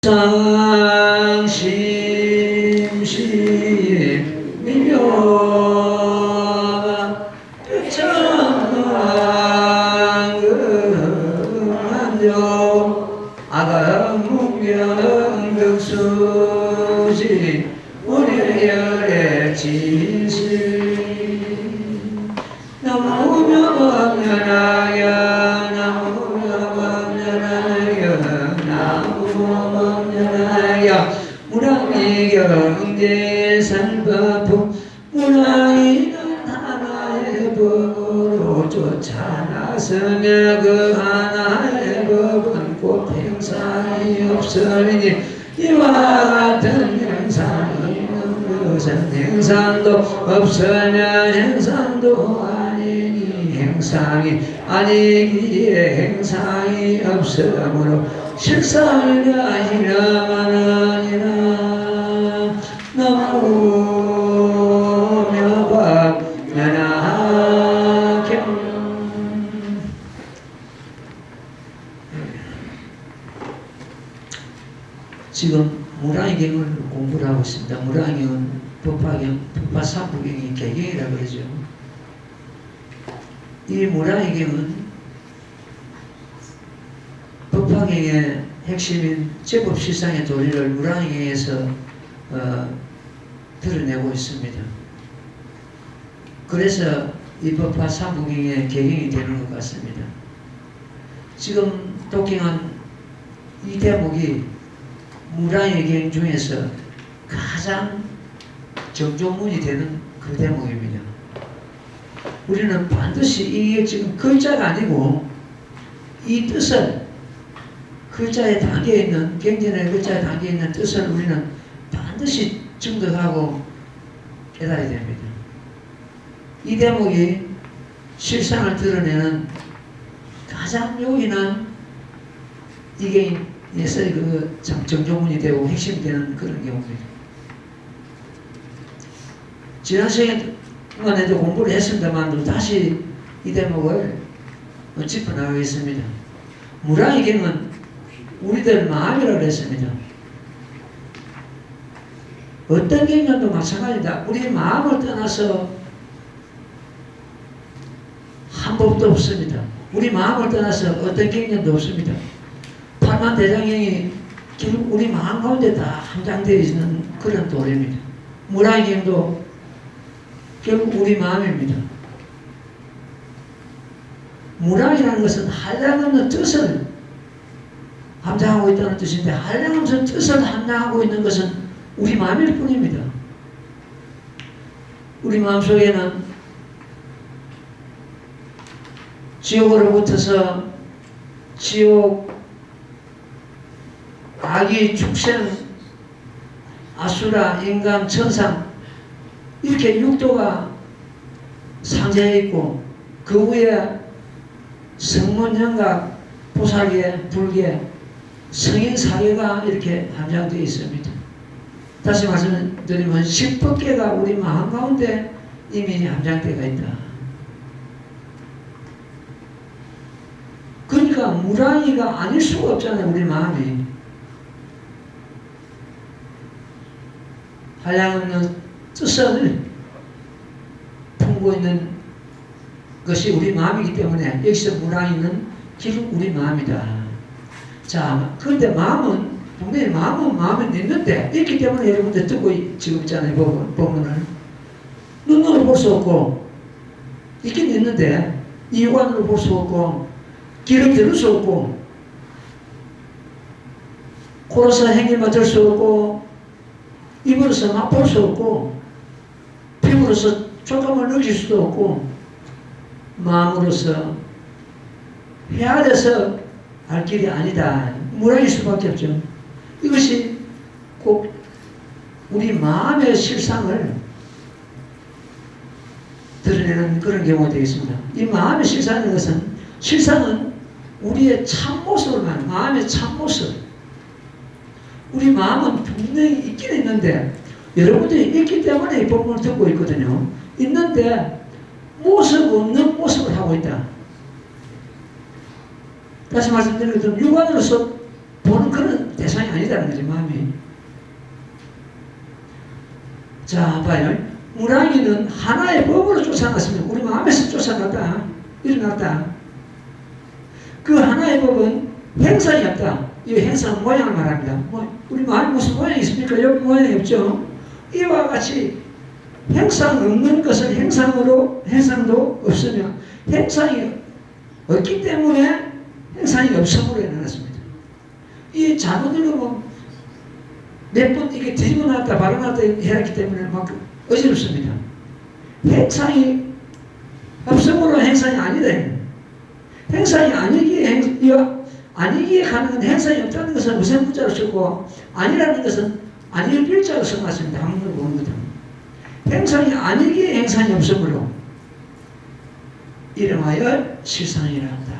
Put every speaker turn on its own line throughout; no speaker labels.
상심심 미묘가 천왕금한조 아가묵명 덕수지 우리열의 진실 나무명명하여 나무명명하여 나무명명하여 무랑이경제 산법부 무랑이는 하나의 법으로 쫓아나서며 그 하나의 법은 곧 행상이 없으니 이와 같은 행상이 없는 것은 행상도 없으면 행상도 아니니 행상이 아니기에 행상이 없으므로 실상이라 이라마나니라 나무묘박연하경. 지금 무랑이경을 공부를 하고 있습니다. 무랑이경은 법화삼부경의 개경이라고 그러죠. 이 무랑이경은 법화경의 핵심인 제법실상의 도리를 무랑이경에서 드러내고 있습니다. 그래서 이 법화삼부경의 개경이 되는 것 같습니다. 지금 독경한 이 대목이 무랑이경 중에서 가장 정조문이 되는 그 대목입니다. 우리는 반드시 이게 지금 글자가 아니고 이 뜻을 글자에 담겨있는 경전의 글자에 담겨있는 뜻을 우리는 반드시 증득하고 깨달아야 됩니다. 이 대목이 실상을 드러내는 가장 요긴한 이게 예서의 그 정조문이 되고 핵심이 되는 그런 경우입니다. 지난 시간에도 공부를 했습니다만 다시 이 대목을 짚어나가겠습니다. 무랑이경은 우리들 마음이라고 했습니다. 어떤 경전도 마찬가지다. 우리 마음을 떠나서 한 법도 없습니다. 우리 마음을 떠나서 어떤 경전도 없습니다. 팔만대장경이 결국 우리 마음 가운데 다 함장되어 있는 그런 도리입니다. 무랑이경도 결국 우리 마음입니다. 무랑이라는 것은 한량없는 뜻을 함장하고 있다는 뜻인데 한량없는 뜻을 함장하고 있는 것은 우리 마음일 뿐입니다. 우리 마음속에는 지옥으로부터서 지옥, 아기, 축생, 아수라, 인간, 천상 이렇게 육도가 상세해 있고 그 위에 성문현각, 보살계, 불계, 성인사계가 이렇게 함장되어 있습니다. 다시 말씀드리면 10법계가 우리 마음 가운데 이미 함장되어 있다. 그러니까 무랑이가 아닐 수가 없잖아요. 우리 마음이 한량없는 뜻을 품고 있는 것이 우리 마음이기 때문에 여기서 무랑이는 결국 우리 마음이다. 자, 그런데 마음은 분명히 마음은 있는데 있기 때문에 여러분들 듣고 지금 있잖아요. 법문을 눈으로 볼 수 없고 있긴 있는데 이관으로 볼 수 없고 귀로 들을 수 없고 코로서 행위 맡을 수 없고 입으로서 맛볼 수 없고 피부로서 촉감을 느낄 수도 없고 마음으로서 헤아려서 알 길이 아니다. 무랑일 수밖에 없죠. 이것이 꼭 우리 마음의 실상을 드러내는 그런 경우가 되겠습니다. 이 마음의 실상인 것은 실상은 우리의 참모습을 마음의 참모습. 우리 마음은 분명히 있긴 있는데 여러분들이 있기 때문에 이 법문을 듣고 있거든요. 있는데 모습 없는 모습을 하고 있다. 다시 말씀드리면 육안으로서 보는 그런 대상이 아니다. 아니다는 거지, 마음이. 자, 봐요. 무랑이는 하나의 법으로 쫓아났습니다. 우리 마음에서 쫓아났다. 일어났다. 그 하나의 법은 행상이 없다. 이 행상은 모양을 말합니다. 우리 마음에 무슨 모양이 있습니까? 여기 모양이 없죠. 이와 같이 행상 없는 것은 행상도 없으며 행상이 없기 때문에 행상이 없음으로 일어났습니다. 이 잘못 읽으면 몇 번 이게 뒤집어 놨다 바로 놨다 해놨기 때문에 막 어지럽습니다. 행상이 없음으로 행상이 아니다. 행상이 아니기에 가능한 행상이 없다는 것은 무슨 문자로 쓰고 아니라는 것은 아닐 필자로 써놨습니다. 한문으로 보는 거다. 행상이 아니기에 행상이 없으므로 이름하여 실상이라 한다.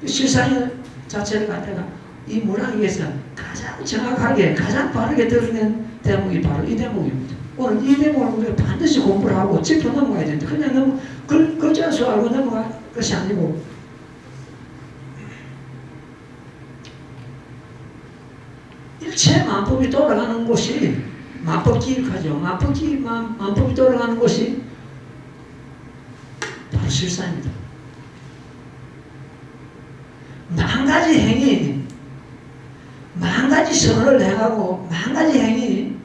실상이 자체를 갖다가 이 문학에서 가장 정확하게 가장 빠르게 드러낸 대목이 바로 이 대목입니다. 오늘 이 대목을 우리가 반드시 공부를 하고 짚어 넘어가야 된다. 그냥 너무 글자수 알고 넘어갈 것이 아니고 일체 만법이 돌아가는 곳이 만법 기획하죠. 만법이 돌아가는 곳이 바로 실상입니다. 만 가지 행위, 만 가지 선언을 행하고 만 가지 행위,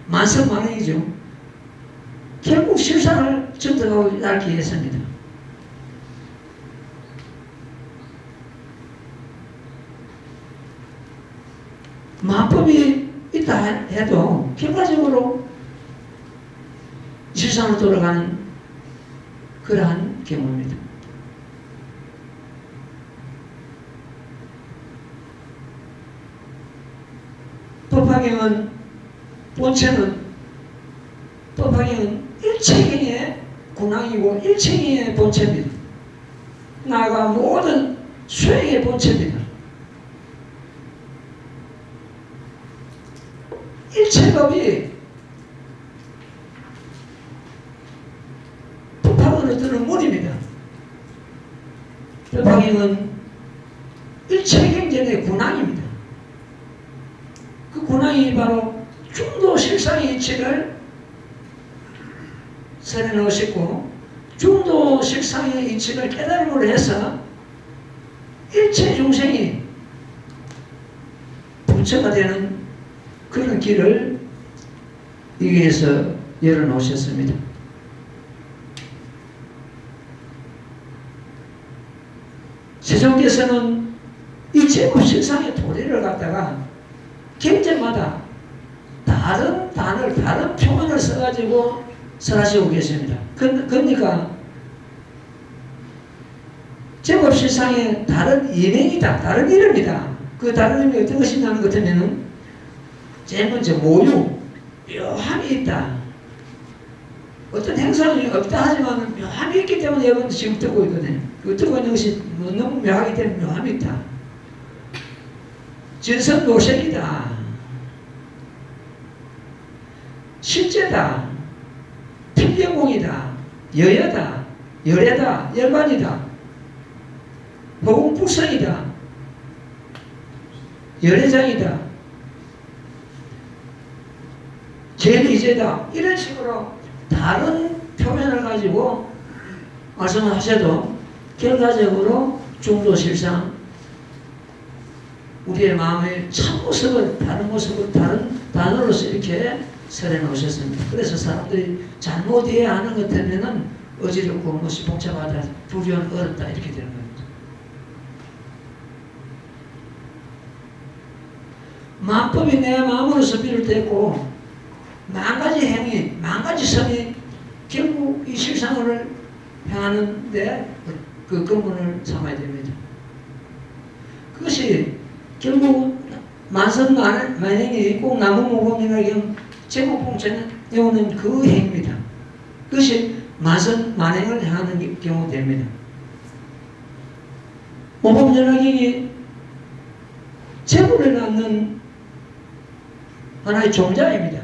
만성만행이죠. 결국 실상을 증득하고 날 위해서입니다. 만법이 있다 해도 결과적으로 실상으로 돌아가는 그러한 경우입니다. 법화경은 법화경은 일체경의 군왕이고 일체경의 본체입니다. 나아가 모든 수행의 본체입니다. 일체법이 법화경으로 드는 문입니다. 법화경은 일체경전의 군왕입니다. 그 군왕이 바로 중도 실상의 이치를 설해 놓으시고 중도 실상의 이치를 깨달음으로 해서 일체 중생이 부처가 되는 그런 길을 여기에서 열어놓으셨습니다. 세종께서는 이 제법 실상의 도리를 갖다가 경제마다 다른 단어를, 다른 표현을 써가지고 설하시고 계십니다. 그러니까 제법 실상의 다른 이명이다, 다른 이름이다. 그 다른 이름이 어떤 것이냐는 것 같으면은 제일 먼저 모유, 묘함이 있다. 어떤 행성이 없다 하지만 묘함이 있기 때문에 여러분 지금 뜨고 있거든요. 그 뜨고 있는 것이 너무 묘하기 때문에 묘함이 있다. 진선도색이다. 실제다. 필경공이다. 여여다. 열애다. 열반이다. 허공불성이다. 열애장이다. 제일이제다. 이런 식으로 다른 표현을 가지고 말씀을 하셔도 결과적으로 중도실상 우리의 마음의 참모습을 다른 모습을 다른 단어로서 이렇게 설해 놓으셨습니다. 그래서 사람들이 잘못 이해하는 것 때문에는 어지럽고 무엇이 복잡하다, 두려운 어렵다 이렇게 되는 겁니다. 만법이 내 마음으로서 비롯됐고 만 가지 행위, 만 가지 선이 결국 이 실상을 행하는데 그 근본을 삼아야 됩니다. 그것이 결국 만성만행이 꼭 나무모범이나 이런 제목봉체는 영어는 그 행위입니다. 그것이 만성만행을 행하는 경우 됩니다. 모범연락이 제물을 낳는 하나의 종자입니다.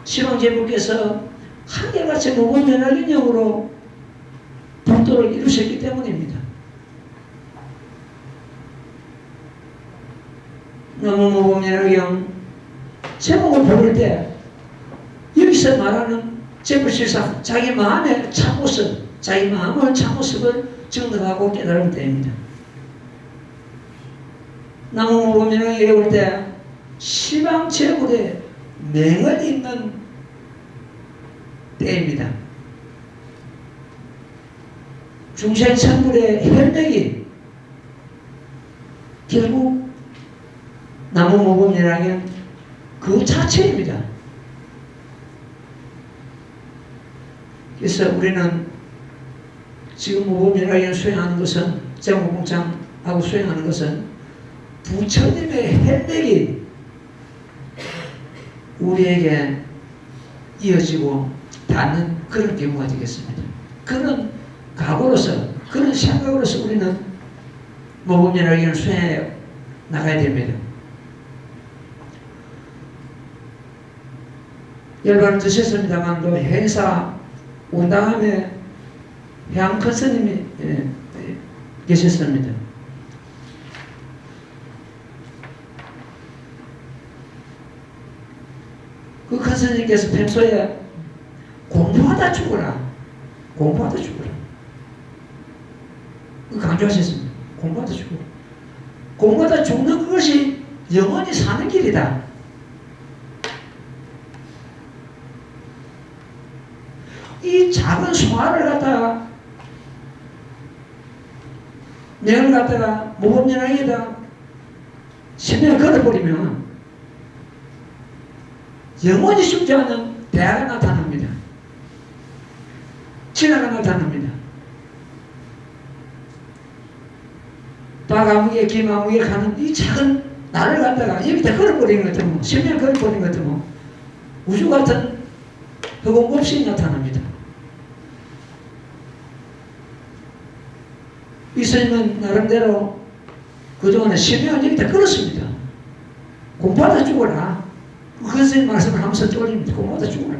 시방제부께서 한결같이 모범연락인형으로 불도를 이루셨기 때문입니다. 나무모범연화경 제목을 부를 때 여기서 말하는 제불실상 자기 마음의 참모습, 자기 마음의 참모습을 증득하고 깨달을 때입니다. 나무모범연화경에 올 때 시방 제불의 맹을 잇는 때입니다. 중생천불의 혈맥이 결국 나무모범이라는 그 자체입니다. 그래서 우리는 지금 모범이라는 수행하는 것은 제목공창하고 수행하는 것은 부처님의 혈맥이 우리에게 이어지고 닿는 그런 경우가 되겠습니다. 그런 각오로서, 그런 생각으로서 우리는 모범연화경을 수행해 나가야 됩니다. 열반을 드셨습니다만도 행사 온 다음에 해양 큰 스님이 계셨습니다. 그 큰 스님께서 평소에 공부하다 죽어라, 공부하다 죽어라, 그 강조하셨습니다. 공부하다 죽어라. 공부하다 죽는 그것이 영원히 사는 길이다. 이 작은 소화를 갖다가 내를 갖다가 모범연화에다 심연을 걸어버리면 영원히 죽지 않는 대화가 나타납니다. 진화가 나타납니다. 박아무개 김아무개 가는 이 작은 나를 갖다가 여기다 걸어버리는 것 같으면, 심연을 걸어버리는 것 같으면 우주 같은 흑공 없이 나타납니다. 이 스님은 나름대로 그동안에 심연을 여기다 걸었습니다. 공부하다 죽어라. 그 스님 말씀을 하면서 쫄립니다. 공부하다 죽어라.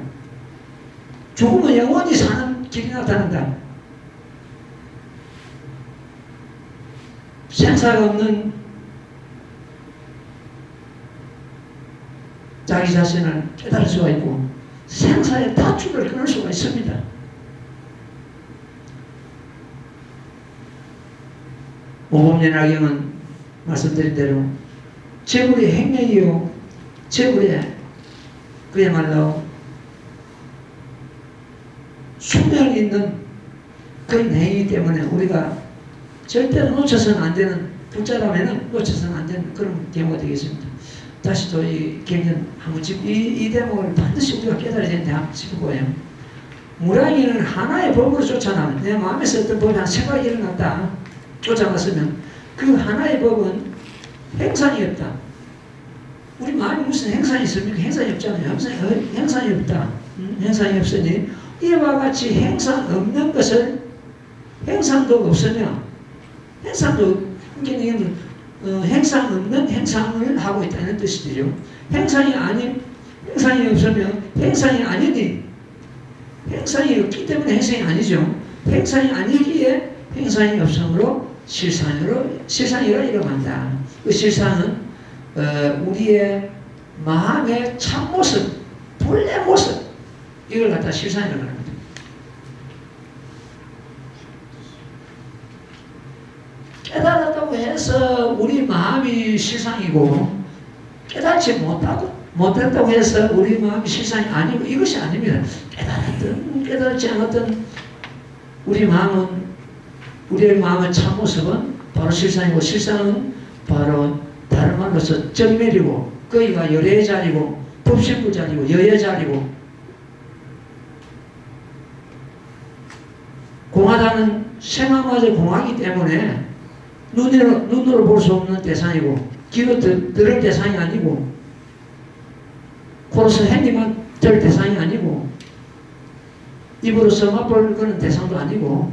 죽으면 영원히 사는 길이 나타난다. 생사가 없는 자기 자신을 깨달을 수가 있고 생사의 다줄을 끊을 수가 있습니다. 모범연화경은 말씀드린 대로 제불의 행명이요, 제불의 그야말로 수명이 있는 그런 행위이기 때문에 우리가 절대로 놓쳐서는 안 되는, 붙잡으면 놓쳐서는 안 되는 그런 경우가 되겠습니다. 다시 또 이 경전 한번 이 대목을 반드시 우리가 깨달아야 되는데 한번 짚어보아요. 무량이는 하나의 법으로 쫓아나면, 내 마음에서 어떤 법이 한 생각이 일어났다 쫓아갔으면 그 하나의 법은 행상이 없다. 우리 마음에 무슨 행상이 있습니까? 행상이 없잖아요. 행상이 없다. 행상이 없으니 이와 같이 행상 없는 것을, 행상도 없으면, 행상도 행상 없는 행상을 하고 있다는 뜻이죠. 행상이 없으면 행상이 아니니, 행상이 없기 때문에 행상이 아니죠. 행상이 아니기에 행상이 없으므로 실상이라 이름한다. 그 실상은 우리의 마음의 참모습, 본래 모습, 이걸 갖다 실상이라고 합니다. 깨달았다고 해서 우리 마음이 실상이고, 깨닫지 못했다고 해서 우리 마음이 실상이 아니고, 이것이 아닙니다. 깨달았든 깨달지 않았든 우리의 마음의 참모습은 바로 실상이고, 실상은 바로 다른 말로서 정멸이고, 거기가 열의 자리고, 법신부 자리고, 여의 자리고, 공하다는 생각마저 공하기 때문에 눈으로 볼 수 없는 대상이고, 귀로 들을 대상이 아니고, 코로서 행위만 될 대상이 아니고, 입으로서 맛볼 그런 대상도 아니고,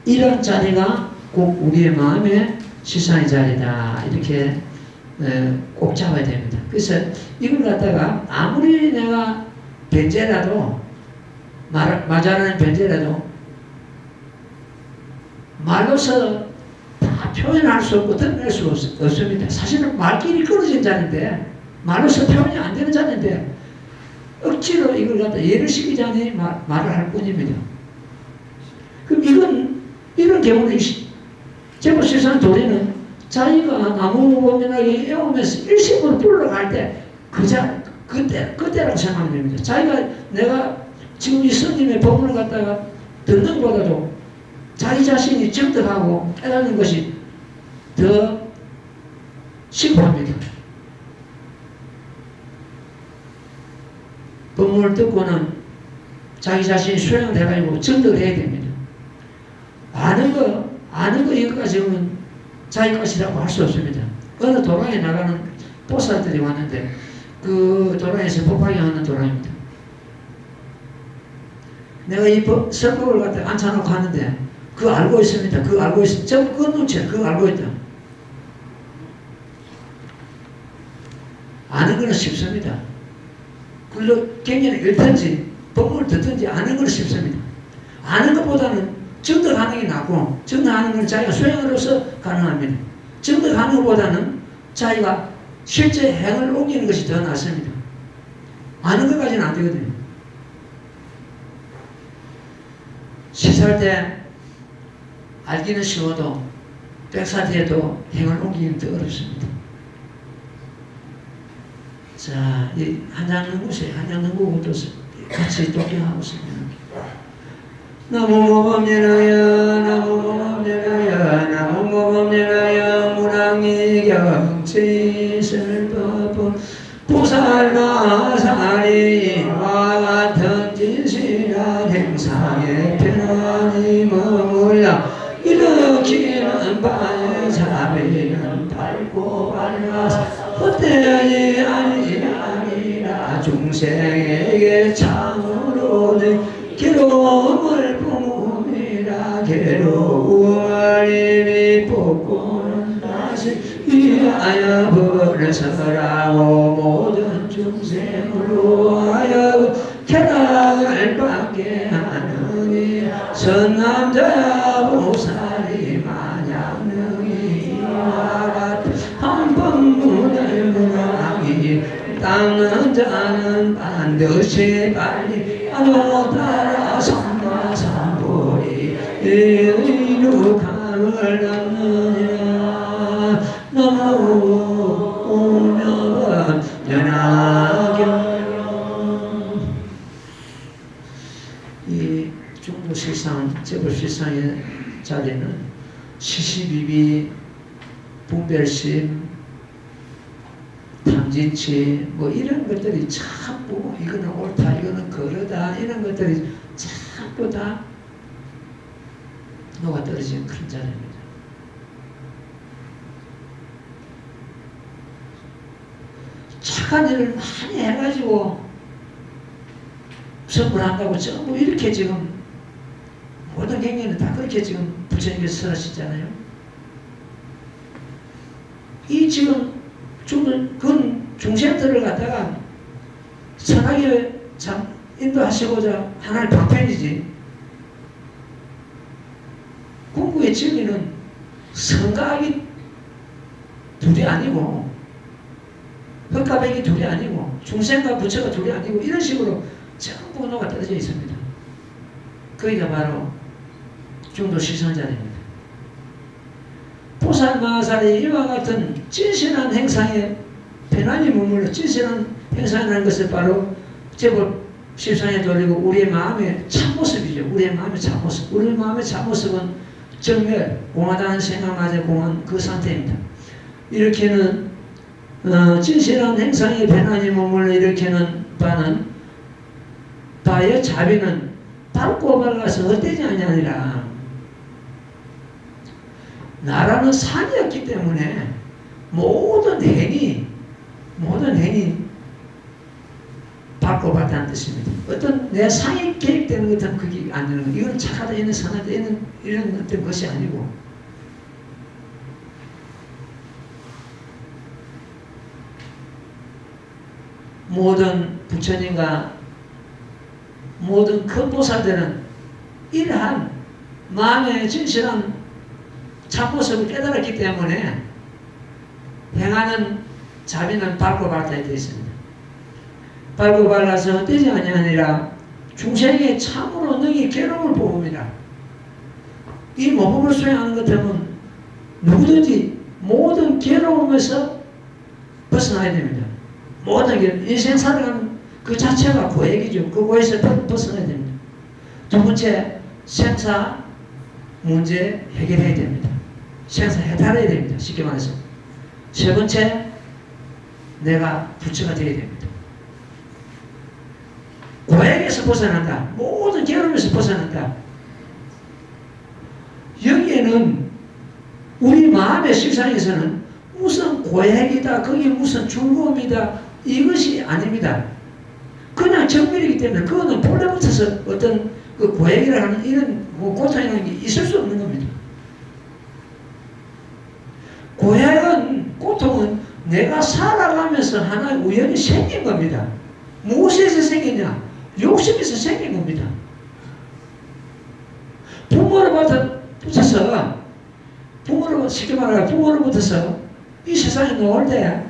이런 자리가 꼭 우리의 마음의 실상의 자리다. 이렇게 꼭 잡아야 됩니다. 그래서 이걸 갖다가 아무리 내가 변제라도, 말 잘하는 변제라도 말로서 다 다 표현할 수 없고 드러낼 수 없습니다. 사실은 말끼리 끊어진 자인데 말로서 표현이 안 되는 자인데 억지로 이걸 갖다 예를 시키자니 말을 할 뿐입니다. 그럼 이런 경우는 제법 실상 도리는 자기가 나무 범인하게 애우면서 일심으로 불러갈 때 그때라고 생각하면 됩니다. 자기가 내가 지금 이 스님의 법문을 갖다가 듣는 것보다도 자기 자신이 정득하고 깨닫는 것이 더 시급합니다. 법문을 듣고는 자기 자신이 수행돼가지고 정득을 해야 됩니다. 아는 거 이거 가지고는 자기 것이라고 할 수 없습니다. 어느 도랑에 나가는 보살들이 왔는데 그 도랑에서 법화경 하는 도랑입니다. 내가 이 설법을 갖다 앉혀놓고 하는데 그거 알고 있습니다. 그거 알고 있습니다. 전부 끊는채 그거 알고 있다. 아는 거는 쉽습니다. 그걸로 경전을 읽든지 법문을 듣든지 아는 거는 쉽습니다. 아는 것보다는 정득하는 게 낫고 정득하는 건 자기가 수행으로서 가능합니다. 정득하는 것보다는 자기가 실제 행을 옮기는 것이 더 낫습니다. 아는 것까지는 안 되거든요. 시살 때 알기는 쉬워도 백사 뒤에도 행을 옮기기는 더 어렵습니다. 자, 이 한장 넘으세요. 한장 넘고 또 같이 독경하고 있습니다. 나무모범예나야 나무모범예나야 나무모범예나야 무랑이경치설법은 보살마사리와 같은 진실한 행사에 편안히 머물러 일으키는 바에 자비는 밝고 밝아서 헛되지 아니라 중생에게 참으로는 괴로움을 뿜으라 괴로움을 이미 뽑고는 다시 위하여 벌서라고 모든 중생으로 하여 쾌락을 받게 하느니 선남자야 보살이 마냥 능히 이와 같은 한 법문을 문항이 닦는 자는 반드시 빨리 아노 따라 삼바삼보리 이룩함을 낳느니라. 너무 오면 연하경. 이 중도실상 제법실상의 자리는 시시비비 분별심 탐진치 뭐 이런 것들이 자꾸 이거는 옳다 이거는 그러다 이런 것들이 자꾸 다 녹아떨어지는 그런 자리입니다. 착한 일을 많이 해가지고 선물한다고 전부 이렇게 지금 모든 경계는 다 그렇게 지금 부처님께서 설하시잖아요. 이 지금 그건 중생들을 갖다가 선하게 참 인도하시고자 하나의 방편이지. 공부의 진리는 성가하기 둘이 아니고 흑가백이 둘이 아니고 중생과 부처가 둘이 아니고 이런 식으로 전부 녹아 떨어져 있습니다. 그게 바로 중도 시선자입니다. 보살마살이 이와 같은 진실한 행상에 편안히 머물러 진실한 행상이라는 것을 바로 제법 십상에 돌리고 우리의 마음의 참모습이죠. 우리의 마음의 참모습. 우리의 마음의 참모습은 정멸, 공하다는 생각마저 공한 그 상태입니다. 일으키는 진실한 행상에 편안히 머물러 일으키는 바의 자비는 밝고 밝아서 헛되지 아니하니라. 나라는 산이었기 때문에 모든 행이 밝고 밝다는 뜻입니다. 어떤 내 상이 계획되는 것은 그게 안 되는 거예요. 이건 착하다, 이는 선하다, 이런 어떤 것이 아니고 모든 부처님과 모든 큰 보살들은 이러한 마음의 진실한 참모습을 깨달았기 때문에 행하는 자비는 밟고 밟아야 되어 있습니다. 밟고 밟아서 헛되지 아니하니라. 중생이 참으로 능히 괴로움을 뽑습니다. 이 모범을 수행하는 것 때문에 누구든지 모든 괴로움에서 벗어나야 됩니다. 모든 인생 살아가는 그 자체가 고액이죠. 그 고에서 벗어나야 됩니다. 두 번째, 생사 문제 해결해야 됩니다. 생사 해탈해야 됩니다. 쉽게 말해서. 세 번째, 내가 부처가 되어야 됩니다. 고액에서 벗어난다. 모든 괴로움에서 벗어난다. 여기에는 우리 마음의 실상에서는 무슨 고액이다, 거기 무슨 즐거움이다, 이것이 아닙니다. 그냥 정밀이기 때문에 그거는 본래부터서 어떤 그 고액이라는 이런 고통이라는 게 있을 수 없는 겁니다. 고액은, 고통은 내가 살아가면서 하나의 우연히 생긴 겁니다. 무엇에서 생기냐? 욕심에서 생긴 겁니다. 쉽게 말하면 부모로부터서 이 세상에 나올 때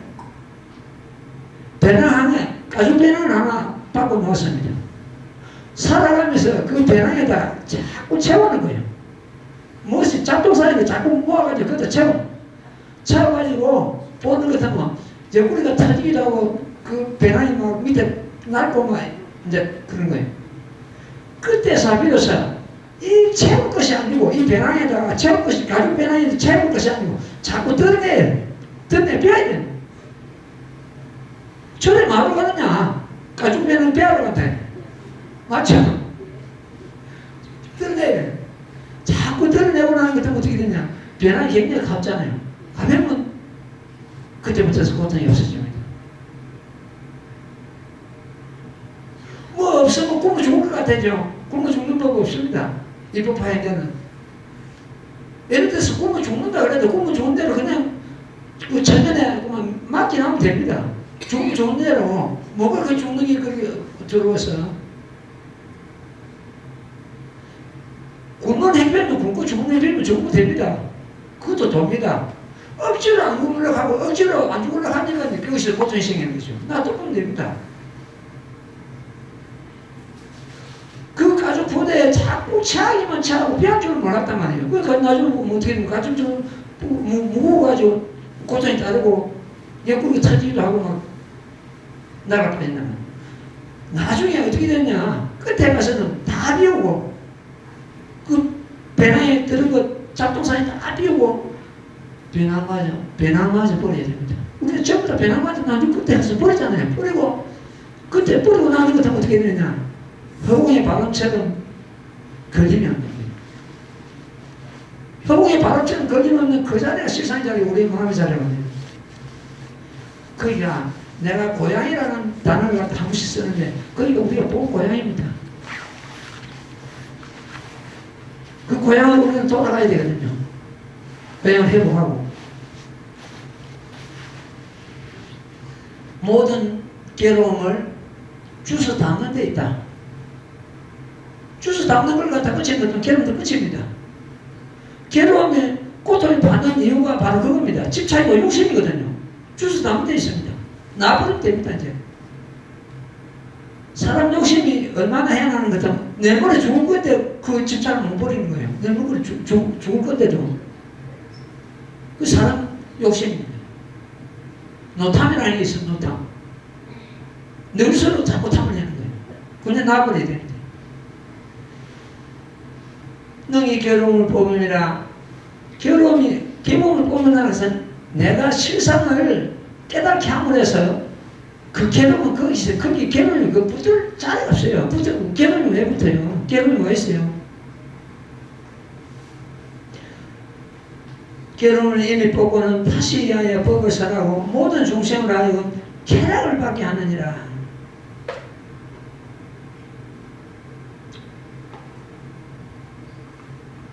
가죽 배낭을 하나 받고 나왔습니다. 살아가면서 그 배낭에다 자꾸 채우는 거예요. 무엇이 짝동사니까 자꾸 모아가지고 그것도 채워가지고 보는 것 같으면 옆구리가 터지기도 하고 그 배낭이 막 밑에 낡고 막 이제 그런 거예요. 그때서 비로소 이 채울 것이 아니고 이 배낭에다가 채울 것이 가죽 배낭에다 채울 것이 아니고 자꾸 드러내야 돼요. 전에 마루 가느냐? 가죽 배낭 빼앗으러 갔다. 맞죠? 드러내야 돼. 자꾸 드러내고 나는 것은 어떻게 되냐? 배낭이 굉장히 가볍잖아요. 가벼우면 그때부터 고통이 없어집니다. 뭐 없으면 굶어 죽을 것 같아요. 굶어 죽는 법 없습니다. 일법파에는. 예를 들어서 굶어 죽는다 그래도 굶어 죽은 대로 그냥 그 천년에 그만 맞긴 하면 됩니다. 죽으면 좋은 대로 뭐가 그 죽는 게 그렇게 들어와서 굶는 행변도 굶고 죽는 행변도 죽으면 됩니다. 그것도 돕니다. 억지로 안 굶으려고 하고 억지로 안 죽으려고 하니까 그것이 고통이 생기는 거죠. 놔두면 됩니다. 그 가죽 부대에 자꾸 체하기만 체하고 피할 줄을 몰랐단 말이에요. 그러니까 나중에 뭐 어떻게 되면 가죽 좀 무거워가지고 고통이 따르고 옆구리가 터지기도 하고 막 나갈 뻔했나면 나중에 어떻게 됐냐? 끝에 가서는 다 비우고 그 배낭에 들은 것 잡동사니 다 비우고 배낭마저 버려야 됩니다. 우리가 전부 다 배낭마저 나중에 끝에 가서 버리잖아요. 버리고 그때 버리고 나는 것하면 어떻게 되느냐? 허공의 바람처럼 걸리면 안 됩니다. 허공의 바람처럼 걸리면 그 자리가 실상의 자리가 우리 마음의 자리가 됩니다. 그러니까 내가 고향이라는 단어를 한 번씩 쓰는데 그러니까 우리가 본 고향입니다. 그 고향으로 우리는 돌아가야 되거든요. 고향을 회복하고 모든 괴로움을 주워 담는 데 있다. 주워 담는 걸 갖다 붙이면 괴로움도 끝입니다. 괴로움에 고통을 받는 이유가 바로 그겁니다. 집착이고 욕심이거든요. 주워 담는 데 있습니다. 놔버리면 됩니다. 이제 사람 욕심이 얼마나 해나는 거다. 내물에 죽을 건데 그 집착을 못 버리는 거예요. 내물에 죽을 건데도 그 사람 욕심입니다. 노탐이라는 게 있어요. 노탐. 늘 서로 자꾸 탐을 내는 거예요. 그냥 놔버려야 됩니다. 능히 괴로움을 뽑음이라. 괴로움을 뽑는다는 것은 내가 실상을 깨닫게 함으로 해서 그 괴로움은 거기 있어요. 거기 괴로움이 붙을 자리가 없어요. 괴로움이 왜 붙어요? 괴로움이 왜 있어요? 괴로움을 이미 뽑고는 다시 위하여 법을 설하고 모든 중생을 하여금 쾌락을 받게 하느니라.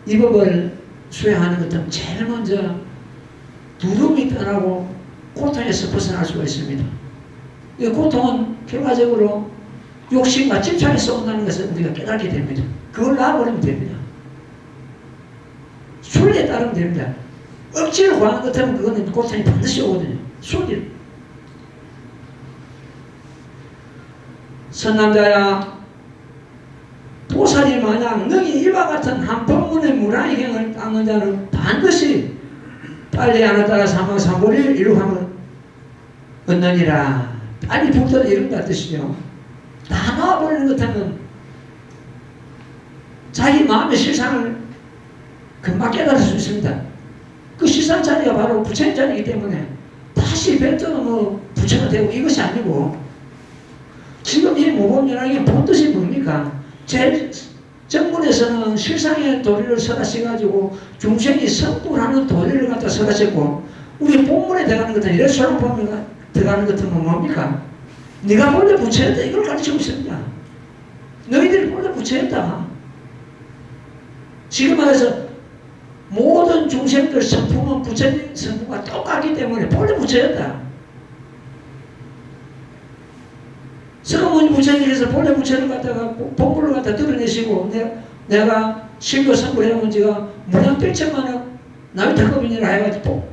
이 법을 수행하는 것은 제일 먼저 두려움이 떠나고 고통에서 벗어날 수가 있습니다. 이 고통은 결과적으로 욕심과 집착에서 온다는 것을 우리가 깨닫게 됩니다. 그걸 놔버리면 됩니다. 순리에 따르면 됩니다. 억지로 구하는 것 같으면 그거는 고통이 반드시 오거든요. 순리. 선남자야, 보살이 마냥 너희 이와 같은 한 법문의 무라이경을 닦는 자는 반드시 빨리 안 하다가 사망삼보리를 이룩하면 얻느니라. 빨리 불더라 이런다 뜻이죠. 다 놓아버리는 것 같으면 자기 마음의 실상을 금방 깨달을 수 있습니다. 그 실상 자리가 바로 부처님 자리이기 때문에 다시 별도로 뭐 부처가 되고 이것이 아니고, 지금 이 모범연학의 본 뜻이 뭡니까? 제 정문에서는 실상의 도리를 설하셔가지고 중생이 성불하는 도리를 갖다 설하셨고, 우리 본문에 들어가는 것은 이런 소랑법에 들어가는 것은 뭡니까? 네가 본래 부처였다 이걸 가르치고 있습니다. 너희들이 본래 부처였다. 지금 말해서 모든 중생들 성품은 부처님 성품과 똑같기 때문에 본래 부처였다. 서가모니 부처님께서 본래 부처를 갖다가 본불을 갖다 드러내시고, 내가 실도 성불해온 지가 무량 8천만억 나의 덕업이니라 해가지고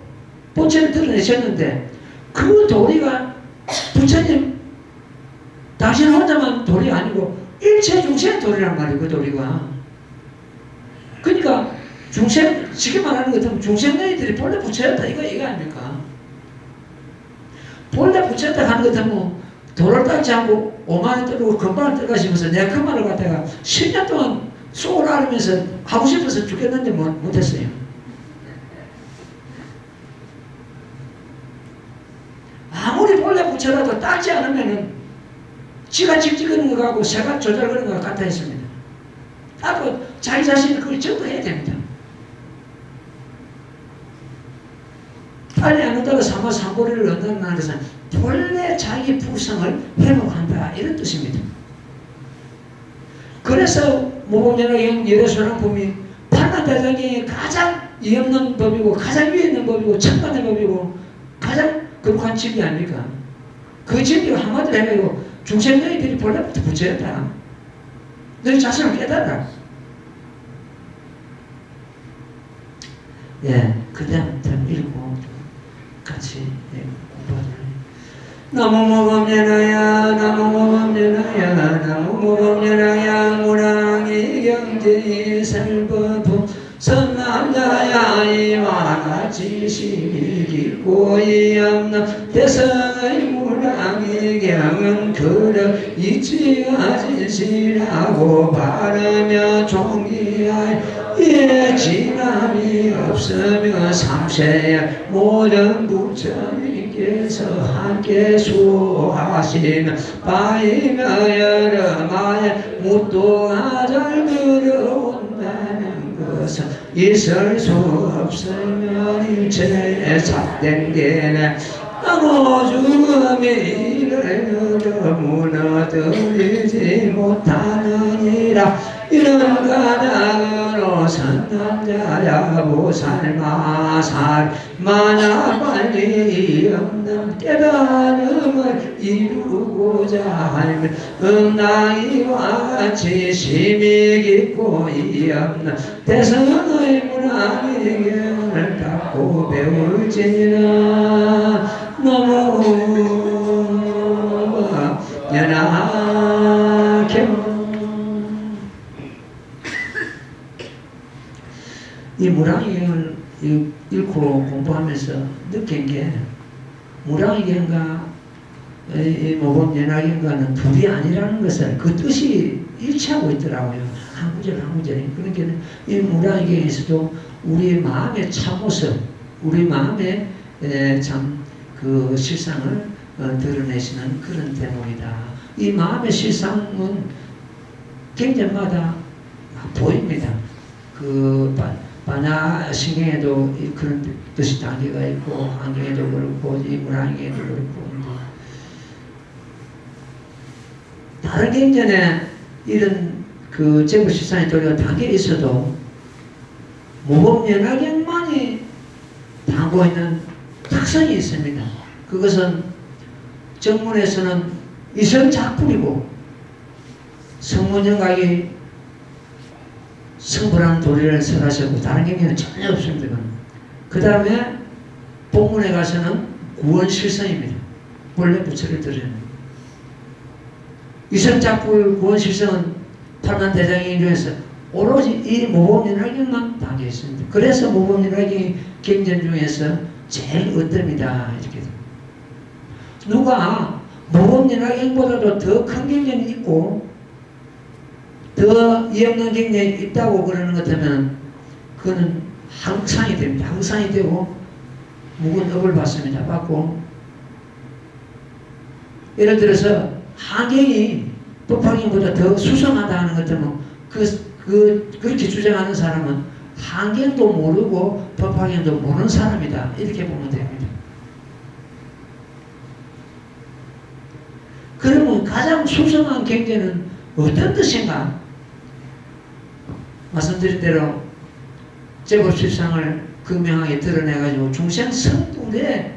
본체를 드러내셨는데, 그 도리가 부처님 당신 혼자만 도리가 아니고 일체 중생의 도리란 말이에요. 그 도리가. 그러니까 중생, 지금 말하는 것은 중생 너희들이 본래 부처였다 이거 아닙니까? 본래 부처였다 하는 것은 뭐 돌을 닦지 않고 5만원 떨고 금방을 떨가시면서 내가 그 말을 갖다가 10년 동안 쏘고 앓으면서 하고 싶어서 죽겠는데 못했어요. 아무리 본래 부처라도 닦지 않으면은 지가 찍찍거리는 것하고 새가 조절거리는 것 같아 있습니다. 닦고 자기 자신이 그걸 증거해야 됩니다. 빨리 안 온다고 사마삼보리를 얻는다는 것은 본래 자기 부성을 회복한다 이런 뜻입니다. 그래서 모범연학의 열애소랑품이 판단대장경이 가장 이 없는 법이고 가장 위에 있는 법이고 천간의 법이고 가장 거룩한 집이 아닙니까? 그 집이 한마디로 해가지고 중생 너희들이 본래부터 부처였다. 너희 자신을 깨달아. 예, 그 다음 읽고 같이 공부하도록. 나무모범연하야 나무모범연하야 나무모범연하야 무랑이 경제의 설법품 선남자야 이와 같이 심이 깊고 이 없는 대성의 무랑이 경은 그려 이치가 진실하고 바르며 종기하여 예 지남이 없으며 삼세의 모든 부처님께서 함께 수하시는 바이며 여름하에 무도가 잘 들어온다는 것은 있을 수 없으면 일체에 삿된 게네 나무 죽음이 이를 무너뜨리지 못하느니라. 이런 가장으로 선남자야 보살마살 마나 빨리 없는 깨달음을 이루고자 하면 응당이와 같이 심히 깊고 이 없는 대성의 문화의견을 닦고 배울지니라. 너무 연하게 이 무랑이경을 읽고 공부하면서 느낀 게 무랑이경과 모범연학경과는 둘이 아니라는 것을 그 뜻이 일치하고 있더라고요. 한 구절 한 구절이. 그러니까 이 무랑이경에서도 우리 마음의 참모습, 우리 마음의 참 그 실상을 드러내시는 그런 대목이다. 이 마음의 실상은 경전마다 보입니다. 그 반야 신경에도 그런 뜻이 단계가 있고 환경에도 그렇고 이 문환경에도 그렇고 다른 경전에 이런 그 제불실상의 도리가 단계에 있어도 모범연학경만이 담고 있는 특성이 있습니다. 그것은 정문에서는 이성작불이고 성문연각이 성불하는 도리를 설하셨고 다른 경계는 전혀 없습니다. 그 다음에 본문에 가서는 구원실성입니다. 본래 부처를 드려요. 이성작불 구원실성은 판단대장경 중에서 오로지 이 모범연락경만 담겨 있습니다. 그래서 모범연락경이 경전 중에서 제일 어뜸이다 이렇게. 누가 모범연락경보다도 더 큰 경전이 있고 더 이없는 경전이 있다고 그러는 것 같으면 그거는 항상이 됩니다. 항상이 되고 묵은 업을 받습니다. 받고 예를 들어서 한경이 법화경보다 더 수성하다 하는 것 같으면 그렇게 주장하는 사람은 한경도 모르고 법화경도 모르는 사람이다. 이렇게 보면 됩니다. 그러면 가장 수성한 경계는 어떤 뜻인가? 말씀드린 대로 제법십상을 극명하게 드러내가지고 중생 성불에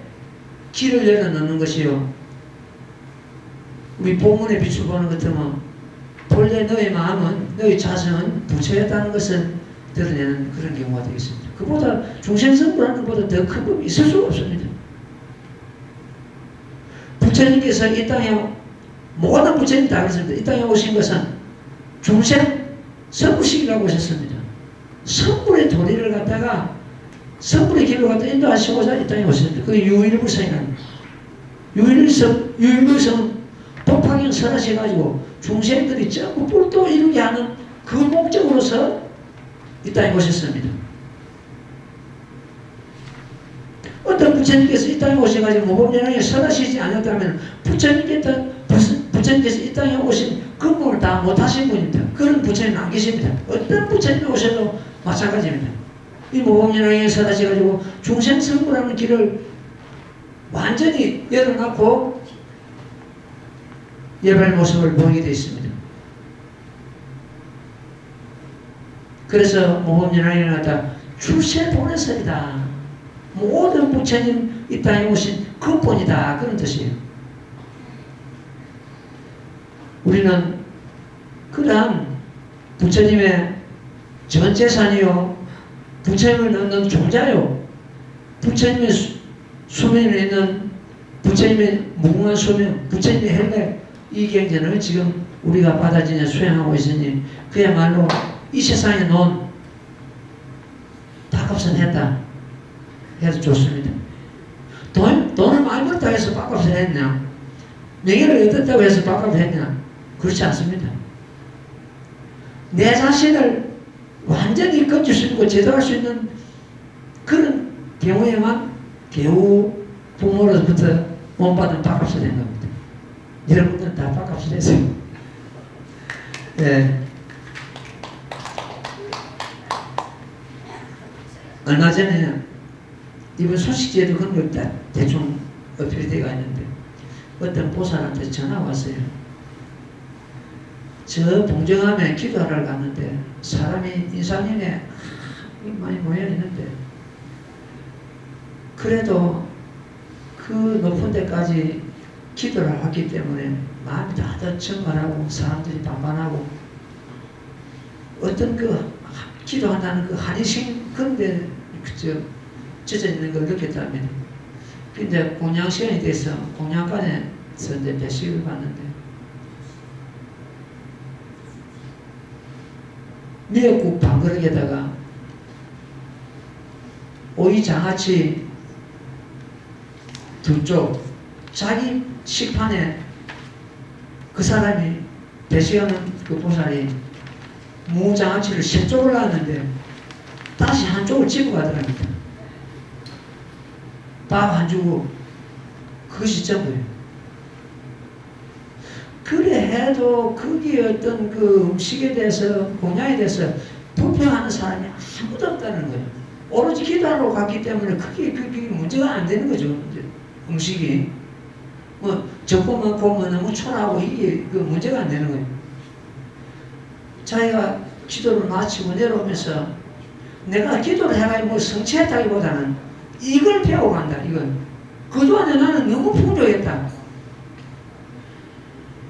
길을 열어놓는 것이요. 우리 본문에 비추어 보는 것 같으면 본래 너의 마음은 너의 자성은 부처였다는 것을 드러내는 그런 경우가 되겠습니다. 그보다 중생 성불하는 것보다 더 큰 법이 있을 수가 없습니다. 부처님께서 이 땅에 모든 부처님 다 그랬습니다. 이 땅에 오신 것은 중생 성불시키라고 오셨습니다. 성불의 도리를 갖다가 성불의 길을 갖다 인도하시고자 이 땅에 오셨습니다. 그게 유일불성이라는 유일불성 법화경 설하셔가지고 중생들이 전부 뿔도 이루게 하는 그 목적으로서 이 땅에 오셨습니다. 어떤 부처님께서 이 땅에 오셔가지고 모범연락에 설하시지 않았다면 부처님께서 이 땅에 오신 근본을 다 못하신 분입니다. 그런 부처님은 안 계십니다. 어떤 부처님이 오셔도 마찬가지입니다. 이 모범연락에 설하셔가지고 중생성불하는 길을 완전히 열어놓고 예발 모습을 보이게 되어 있습니다. 그래서 모범연락에 나타 출세 보내설이다. 모든 부처님 이 땅에 오신 근본이다. 그런 뜻이에요. 우리는 그러한 부처님의 전 재산이요, 부처님을 넣는 종자요, 부처님의 수명에 있는 부처님의 무궁한 수명, 부처님의 혈맥, 이 경전을 지금 우리가 받아지냐 수행하고 있으니 그야말로 이 세상에 놓은 밥값은 했다 해도 좋습니다. 돈을 많이 벌었다 해서 밥값을 했냐, 명예를 얻었다고 해서 밥값을 했냐, 그렇지 않습니다. 내 자신을 완전히 건질 수 있고 제도할 수 있는 그런 경우에만 겨우 부모로부터 몸받은 밥값을 낸 겁니다. 여러분들은 다 밥값을 했어요. 네. 얼마 전에 이번 소식지에도 그런 거 있다. 대충 어필이 되어 있는데 어떤 보살한테 전화가 왔어요. 저 봉정암에 기도하러 갔는데 사람이 인산인에 많이 모여 있는데 그래도 그 높은 데까지 기도를 했기 때문에 마음이 다들 정말하고 사람들이 반반하고 어떤 그 기도한다는 그 한의식 그런데 젖어 있는 걸 느꼈답니다. 근데 공양 시간이 돼서 공양간에서 이제 배식을 받는데 미역국 반그릇에다가 오이 장아찌 두 쪽 자기 식판에 그 사람이 배식하는 그 보살이 무장아찌를 10쪽을 놨는데 다시 한 쪽을 집어 가더랍니다. 밥 안 주고 그것이 전부예요. 그래 해도 거기에 어떤 그 음식에 대해서 공양에 대해서 불평하는 사람이 아무도 없다는 거예요. 오로지 기도하러 갔기 때문에 그게 문제가 안 되는 거죠. 음식이 뭐 적고 많고 뭐 너무 초라하고 이게 그 문제가 안 되는 거예요. 자기가 기도를 마치고 내려오면서 내가 기도를 해가지고 뭐 성취했다기보다는 이걸 배워간다. 이건 그동안에 나는 너무 풍족했다.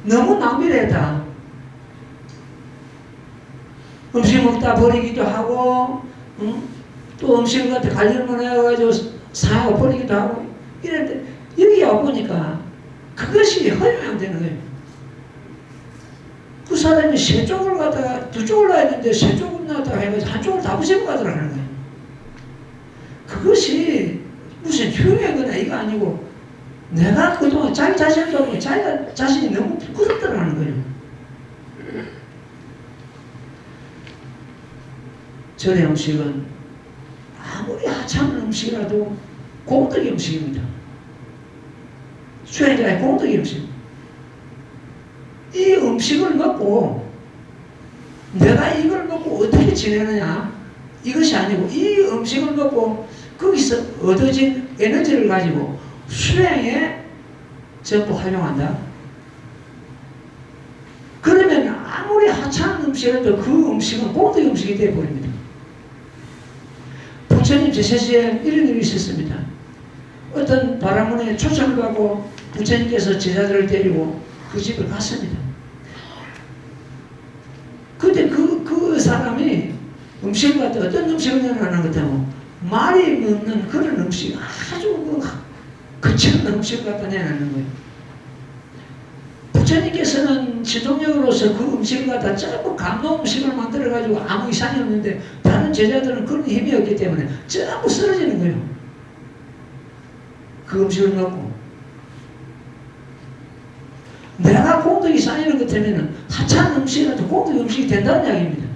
너무 낭비를 했다. 음식 먹다 버리기도 하고, 응? 또 음식을 갖다 관리만 해가지고 상하고 버리기도 하고, 이런데, 여기 와보니까 그것이 허용이 안 되는 거예요. 그 사람이 세 쪽을 갖다가 두 쪽을 놔야 되는데 세 쪽을 놔다가 해가지고 한 쪽을 다 부시고 가더라 하는 거예요. 그것이 무슨 흉의 거나 이거 아니고 내가 그동안 자기 자신을 보고 자기가 자신이 너무 부끄럽더라는 거예요. 절의 음식은 아무리 하찮은 음식이라도 공덕의 음식입니다. 수행자의 공덕의 음식. 이 음식을 먹고 내가 이걸 먹고 어떻게 지내느냐 이것이 아니고 이 음식을 먹고 거기서 얻어진 에너지를 가지고 수행에 전부 활용한다. 그러면 아무리 하찮은 음식이라도 그 음식은 공덕의 음식이 되어버립니다. 부처님 제세시에 이런 일이 있었습니다. 어떤 바라문에 초청을 받고 부처님께서 제자들을 데리고 그 집을 갔습니다. 근데 그 사람이 음식을 갖다 어떤 음식을 내놓는 것 같으면 말이 먹는 그런 음식, 아주 거친 음식을 갖다 내놓는 거예요. 부처님께서는 지동력으로서 그 음식을 갖다 전부 감동 음식을 만들어가지고 아무 이상이 없는데 다른 제자들은 그런 힘이 없기 때문에 전부 쓰러지는 거예요. 그 음식을 먹고. 내가 공덕이 쌓이는 것 때문에 하찮은 음식이라도 공덕 음식이 된다는 이야기입니다.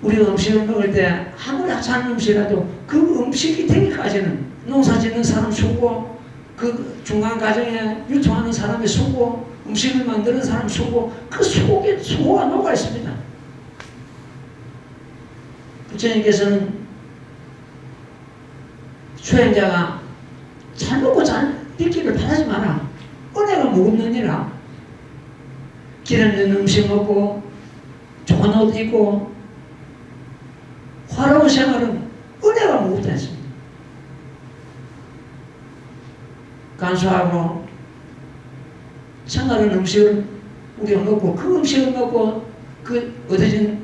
우리가 음식을 먹을 때 아무리 하찮은 음식이라도 그 음식이 되기까지는 농사 짓는 사람 수고, 그 중간 과정에 유통하는 사람의 수고, 음식을 만드는 사람 수고, 그 속에 수고가 녹아 있습니다. 부처님께서는 수행자가 잘 먹고 잘 믿기를 바라지 마라. 은혜가 무겁느니라. 기름 있는 음식 먹고 좋은 옷 입고 화려한 생활은 은혜가 무겁다 했습니다. 간소하고 생활한 음식을 우리가 먹고 그 음식을 먹고 그 얻어진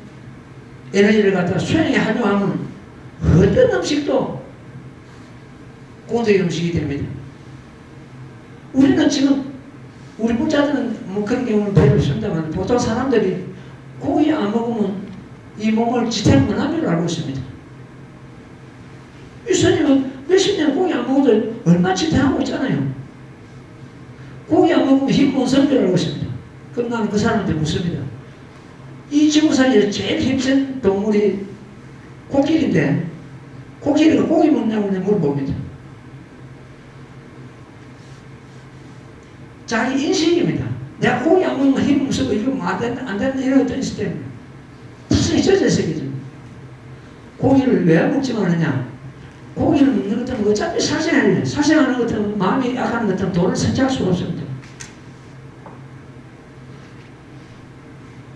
에너지를 갖다가 수행에 활용하면 어떤 음식도 공덕의 음식이 됩니다. 우리는 지금 우리 부자들은 뭐 그런 경우는 별로 없습니다만 보통 사람들이 고기 안 먹으면 이 몸을 지탱을 안 하는 줄 알고 있습니다. 이 스님은 몇십 년 고기 안 먹어도 얼마 지탱하고 있잖아요. 고기 안 먹으면 힘못 쓰는 줄 알고 있습니다. 그럼 나는 그 사람한테 묻습니다. 이 지구상에서 제일 힘센 동물이 코끼리인데 코끼리가 고기 먹냐고 물어봅니다. 자기 인식입니다. 내가 고기 안 먹으면 힘 없어 이거 안 된다 이런 어떤 있을 때문에 타성이 젖어 있어요. 고기를 왜 먹지만 하냐? 고기를 먹는 것 때문에 어차피 살생하는 살생하는 것 때문에 마음이 약하는 것 때문에 돈을 선택할 수가 없습니다.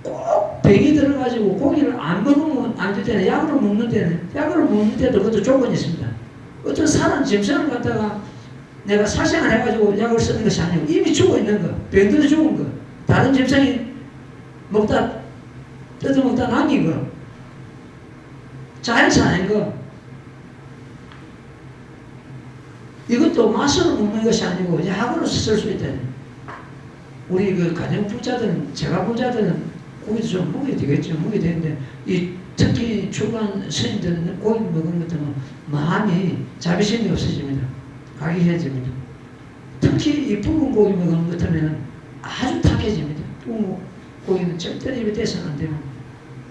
꼭 병이 들어가지고 고기를 안 먹으면 안 될 때는 약으로 먹는 데도 그것도 조건이 있습니다. 어떤 사람 짐승을 갖다가 내가 살생을 해가지고 약을 쓰는 것이 아니고 이미 죽어 있는 거, 병들어 죽은 거, 다른 짐승이 먹다 뜯어먹다 남긴 거, 자연산 아닌 거, 이것도 맛으로 먹는 것이 아니고 약으로 쓸 수 있다. 우리 그 가정 부자들은, 제가 부자들은 고기도 좀 먹어야 되겠죠. 먹어야 되는데 이 특히 출간 스님들은 고기 먹는 것 때문에 마음이 자비심이 없어집니다. 가기해집니다. 특히 이 붉은 고기 먹는 것 하면 아주 탁해집니다. 붉은 고기는 절대로 입에 대서는 안 되고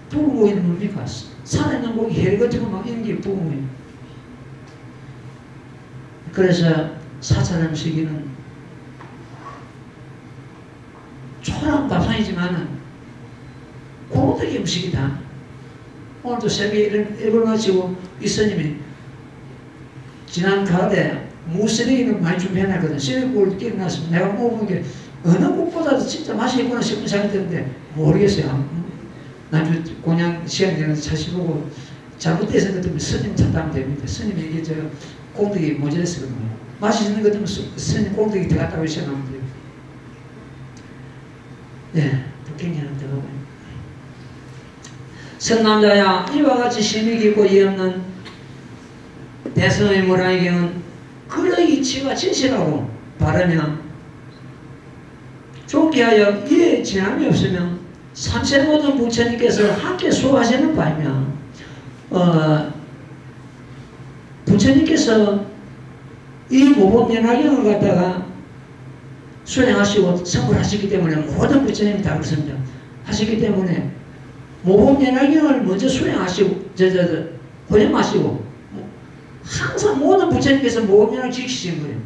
붉은 고기는 뭡니까? 살아있는 고기 해 같은 거 막 이런 게 붉은 고기. 그래서 사찰 음식은 초라한 밥상이지만은 고덕의 음식이다. 오늘도 새벽에 일을 마치고 이 스님이 지난 가을에 무쓰레기를 많이 준비해놨거든. 쓰레기국을 끼워놨으면 내가 먹어본 게 어느 국보다도 진짜 맛이 있구나 싶은 생각이 드는데 모르겠어요. 나중에 공양 시간 되는 자식 보고 잘못돼서 것 때문에 스님 탓하면 됩니다. 스님이 이게 저 공덕이 모자랐어. 맛있는 것 때문에 스님 공덕이 들어갔다고 생각하면 돼요. 네, 북경이 하나 더 가봐요. 선남자야, 이와 같이 심히 깊고 이없는 대성의 모란의 경은 그의 이치가 진실하고 바르며 좋게 하여 이에 지남이 없으면 삼세 모든 부처님께서 함께 수호하시는 바이며 부처님께서 이 모범연화경을 갖다가 수행하시고 선물하시기 때문에 모든 부처님이 다 그렇습니다. 하시기 때문에 모범연화경을 먼저 수행하시고 혼용하시고 항상 모든 부처님께서 모범연화를 지키신 거예요.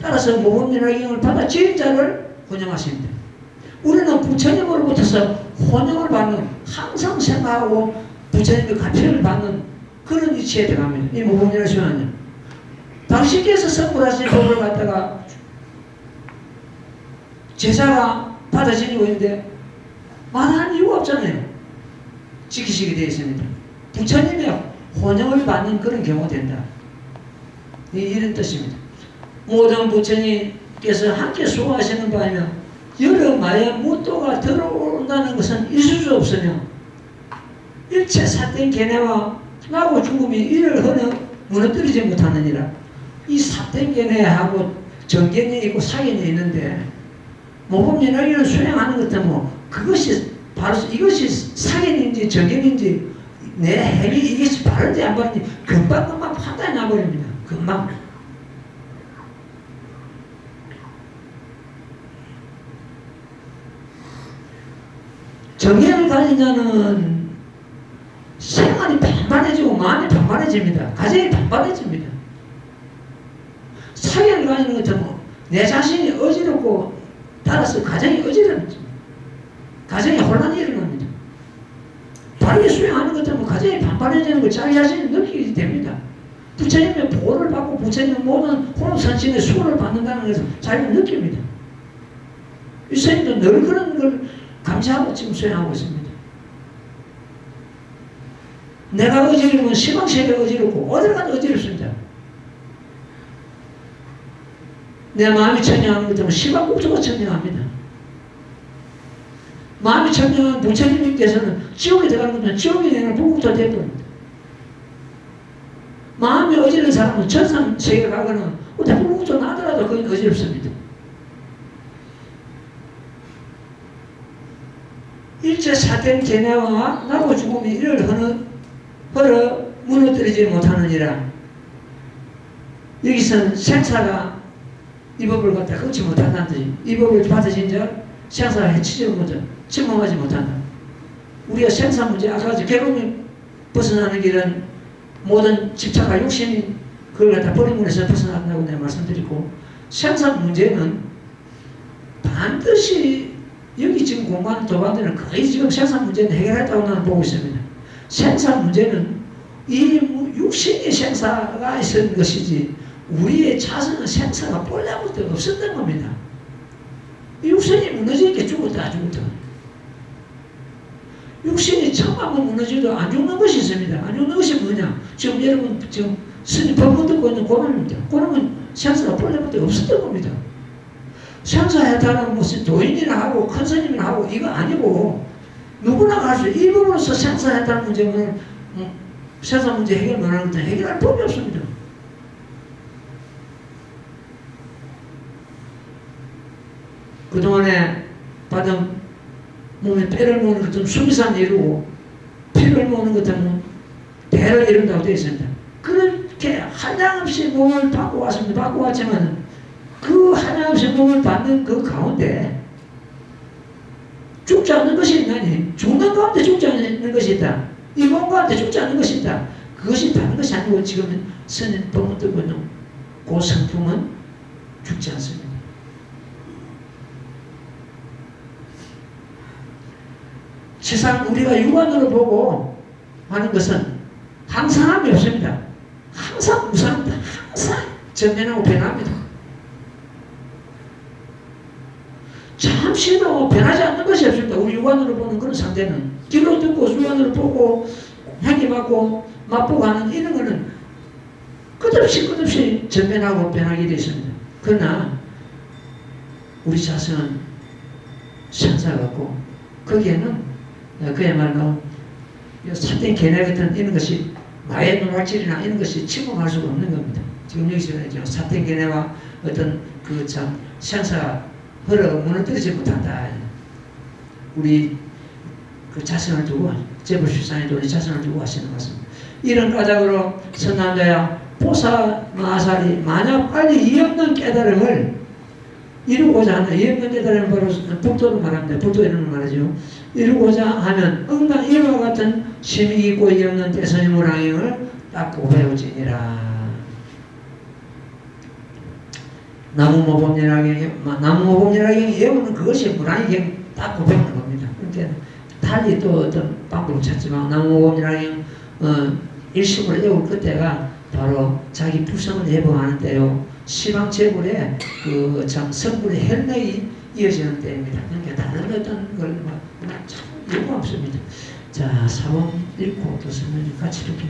따라서 모범연화경을 받아 지은 자를 혼용하십니다. 우리는 부처님으로부터서 혼용을 받는, 항상 생각하고 부처님의 가표를 받는 그런 위치에 들어갑니다. 이 모범연화 수행은 당신께서 선물하신 법을 갖다가 제자가 받아 지니고 있는데 말할 이유가 없잖아요. 지키시게 되어 있습니다. 부처님의 혼용을 받는 그런 경우가 된다. 이런 뜻입니다. 모든 부처님께서 함께 수호하시는 바이며 여러 마의 무도가 들어온다는 것은 있을 수 없으며 일체 삿된 견해와 나고 죽음이 이를 무너뜨리지 못하느니라. 이 삿된 견해하고 정견이 있고 사견이 있는데 모범연화경을 수행하는 것도 뭐 그것이 바로 이것이 사견인지 정견인지 내 행위 이것이 바른지 안 바른지 금방 판단이 나버립니다. 금방. 정견을 가진 자는 생활이 반반해지고 마음이 반반해집니다. 가정이 반반해집니다. 사견을 가지는 것은 내 자신이 어지럽고 따라서 가정이 어지럽니다. 가정에 혼란이 일어납니다. 바르게 수행하는 것은 가정이 반반해지는 걸 자기 자신이 느끼게 됩니다. 부처님의 보호를 받고 부처님의 모든 혼합선신의 수호를 받는다는 것을 자기가 느낍니다. 유선님도 늘 그런 걸 감사하고 지금 수행하고 있습니다. 내가 어지르면 시방세계 어지럽고 어딜 가도 어지럽습니다. 내 마음이 청량한 것처럼 시방국토가 청량합니다. 마음이 청량한 부처님께서는 지옥에 들어가는 것은 지옥이 아니라 북국토가 되어버립니다. 마음이 어지른 사람은 천상세계 가거나 어디 북국토 나더라도 그건 어지럽습니다. 일체 사된 견해와 나고 죽음이 이를 허러 무너뜨리지 못하느니라. 여기서는 생사가 이 법을 갖다 끊지 못한다는 뜻이, 이 법을 받으신 자 생사가 해치지 못한다, 침범하지 못한다. 우리가 생사 문제, 아까 같이 괴로움이 벗어나는 길은 모든 집착과 욕심이 그걸 갖다 버리고 해서 벗어난다고 내가 말씀드리고, 생사 문제는 반드시 여기 지금 공부하는 도반들은 거의 지금 생사 문제는 해결했다고 나는 보고 있습니다. 생사 문제는 이 육신의 생사가 있었던 것이지 우리의 자성의 생사가 본래부터 없었던 겁니다. 육신이 무너지니까 죽었다 죽었다. 육신이 처음하고 무너져도 안 죽는 것이 있습니다. 안 죽는 것이 뭐냐? 지금 여러분 지금 스님 법문 듣고 있는 고놈입니다. 고놈은 생사가 본래부터 없었던 겁니다. 생사해탈은 무슨 도인이나 하고 큰 스님이나 하고 이거 아니고 누구나 갈 수 이 부분으로서 생사해탈 문제는 생사 문제 해결만 하는 것은 해결할 법이 없습니다. 그동안에 받은 몸에 폐를 모으는 것은 수미산 이루고 피를 모으는 것은 대를 이룬다고 되어 있습니다. 그렇게 한량없이 몸을 받고 왔습니다. 받고 왔지만 그 한량없이 몸을 받는 그 가운데 죽지 않는 것이 있나니 죽는 가운데 죽지 않는 것이 있다. 이 몸 가운데 죽지 않는 것이 있다. 그것이 다른 것이 아니고 지금 스님 법문 듣고 있는 그 성품은 죽지 않습니다. 세상 우리가 육안으로 보고 하는 것은 항상함이 없습니다. 항상 무상합니다. 항상 전면하고 변합니다. 잠시도 변하지 않는 것이 없습니다. 우리 육안으로 보는 그런 상태는 귀로 듣고 육안으로 보고 향기 맡고 맛보고 하는 이런 거는 끝없이 전면하고 변하게 되어 있습니다. 그러나 우리 자성은 생사가 없고 거기에는 그야말로 사된 개나 같은 이런 것이 마의 노략질이나 이런 것이 침범할 수가 없는 겁니다. 지금 여기서 사된 개네와 어떤 그 참 생사가 흘러 무너뜨리지 못한다. 우리 그 자신을 두고 제불실상에도 우리 자신을 두고 하시는 것입니다. 이런 까닭으로 선남자야 보사마살이 만약 빨리 이 없는 깨달음을 이루고자 하는 이 없는 깨달음을 바로 북도로 말합니다. 북도 이름을 말하죠. 이루고자 하면 응당 이와 같은 심이 있고 이 없는 대선의 무랑행을 닦고 배우지니라. 나무모범리라경이 외우는 그것이 무랑행 닦고 배우는 겁니다. 그러니까 달리 또 어떤 방법을 찾지만 나무모범리라경 일심을 외울 그때가 바로 자기 불성을 예방하는 때요. 시방제불에 그 참 성불의 혈맥이 이어지는 때입니다. 그러니까 다른 어떤 걸 참 요구 없습니다. 자, 사원 읽고 또 설명 같이 이렇게.